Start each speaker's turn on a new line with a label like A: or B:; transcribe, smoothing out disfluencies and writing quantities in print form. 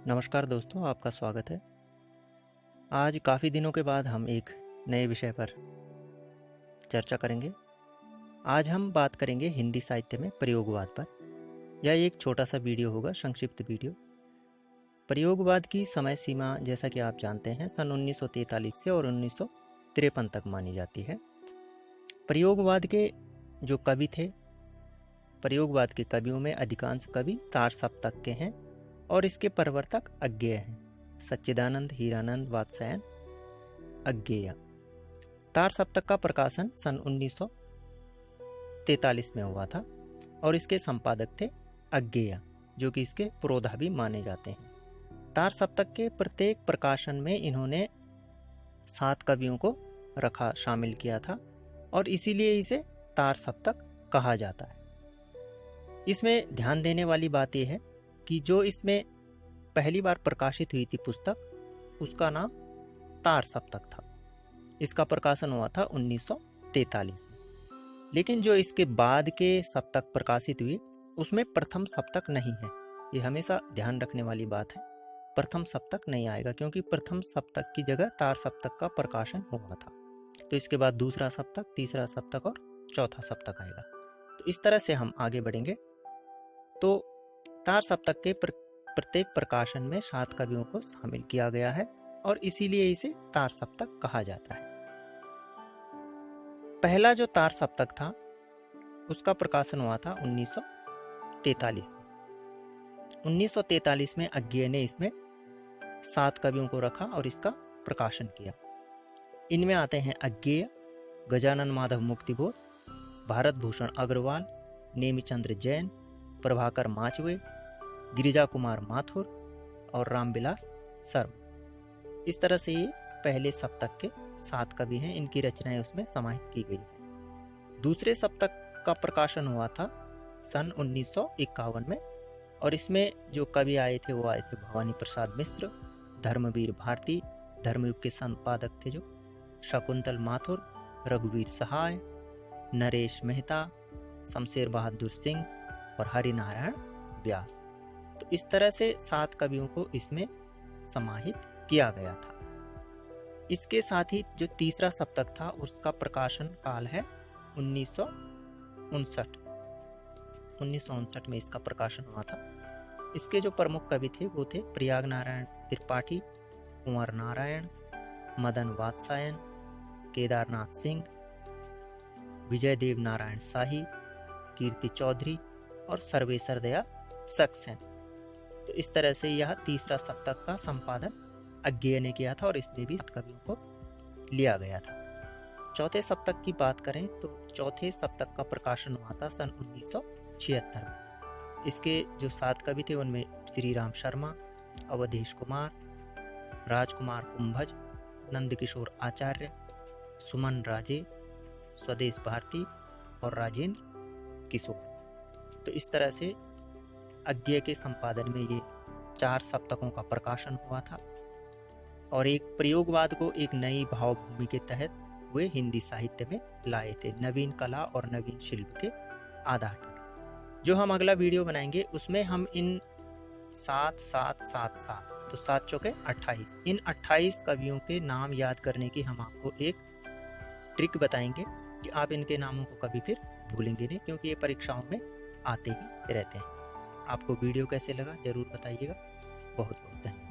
A: नमस्कार दोस्तों, आपका स्वागत है। आज काफ़ी दिनों के बाद हम एक नए विषय पर चर्चा करेंगे। आज हम बात करेंगे हिंदी साहित्य में प्रयोगवाद पर। यह एक छोटा सा वीडियो होगा, संक्षिप्त वीडियो। प्रयोगवाद की समय सीमा जैसा कि आप जानते हैं सन 1943 से और 1953 तक मानी जाती है। प्रयोगवाद के जो कवि थे, प्रयोगवाद के कवियों में अधिकांश कवि तार सप्तक के हैं और इसके प्रवर्तक अज्ञेय हैं। सच्चिदानंद, हीरानंद, वात्स्यायन, अज्ञेय। तार सप्तक का प्रकाशन सन 1943 में हुआ था और इसके संपादक थे अज्ञेय, जो कि इसके पुरोधा भी माने जाते हैं। तार सप्तक के प्रत्येक प्रकाशन में इन्होंने 7 कवियों को शामिल किया था और इसीलिए इसे तार सप्तक कहा जाता है। इसमें ध्यान देने वाली बात यह है कि जो इसमें पहली बार प्रकाशित हुई थी पुस्तक, उसका नाम तार सप्तक था। इसका प्रकाशन हुआ था 1943 में। लेकिन जो इसके बाद के सप्तक प्रकाशित हुए उसमें प्रथम सप्तक नहीं है। ये हमेशा ध्यान रखने वाली बात है, प्रथम सप्तक नहीं आएगा, क्योंकि प्रथम सप्तक की जगह तार सप्तक का प्रकाशन हुआ था। तो इसके बाद दूसरा सप्तक, तीसरा सप्तक और चौथा सप्तक आएगा। तो इस तरह से हम आगे बढ़ेंगे। तो तार सप्तक के प्रत्येक प्रकाशन में 7 कवियों को शामिल किया गया है और इसीलिए इसे तार सप्तक कहा जाता है। पहला जो तार सप्तक था उसका प्रकाशन हुआ था 1943 में। 1943 में अज्ञेय ने इसमें 7 कवियों को रखा और इसका प्रकाशन किया। इनमें आते हैं अज्ञेय, गजानन माधव मुक्तिबोध, भारत भूषण अग्रवाल, नेमिचंद्र जैन, प्रभाकर माचवे, गिरिजा कुमार माथुर और रामविलास शर्मा। इस तरह से ये पहले सप्तक के 7 कवि हैं। इनकी रचनाएं उसमें समाहित की गई हैं। दूसरे सप्तक का प्रकाशन हुआ था सन 1951 में और इसमें जो कवि आए थे वो आए थे भवानी प्रसाद मिश्र, धर्मवीर भारती। धर्मयुग के संपादक थे जो शकुंतल माथुर, रघुवीर सहाय, नरेश मेहता, शमशेर बहादुर सिंह और हरिनारायण व्यास। तो इस तरह से 7 कवियों को इसमें समाहित किया गया था। इसके साथ ही जो तीसरा सप्तक था उसका प्रकाशन काल है 1959 में इसका प्रकाशन हुआ था। इसके जो प्रमुख कवि थे वो थे प्रयाग नारायण त्रिपाठी, कुंवर नारायण, मदन वात्स्यायन, केदारनाथ सिंह, विजय देव नारायण शाही, कीर्ति चौधरी और सर्वेश्वर दया सक्सेन। तो इस तरह से यह तीसरा सप्तक का संपादन अज्ञेय ने किया था और इसमें भी 7 कवियों को लिया गया था। चौथे सप्तक की बात करें तो चौथे सप्तक का प्रकाशन हुआ था सन 1976 में। इसके जो 7 कवि थे उनमें श्री राम शर्मा, अवधेश कुमार, राजकुमार कुंभज, नंदकिशोर आचार्य, सुमन राजे, स्वदेश भारती और राजेंद्र किशोर। तो इस तरह से अज्ञेय के संपादन में ये 4 सप्तकों का प्रकाशन हुआ था और एक प्रयोगवाद को एक नई भावभूमि के तहत वे हिंदी साहित्य में लाए थे, नवीन कला और नवीन शिल्प के आधार पर। जो हम अगला वीडियो बनाएंगे उसमें हम इन 7 7 7 7 तो 7 चौके 28 इन 28 कवियों के नाम याद करने की हम आपको एक ट्रिक बताएंगे कि आप इनके नामों को कभी फिर भूलेंगे नहीं, क्योंकि ये परीक्षाओं में आते ही रहते हैं। आपको वीडियो कैसे लगा जरूर बताइएगा। बहुत बहुत धन्यवाद।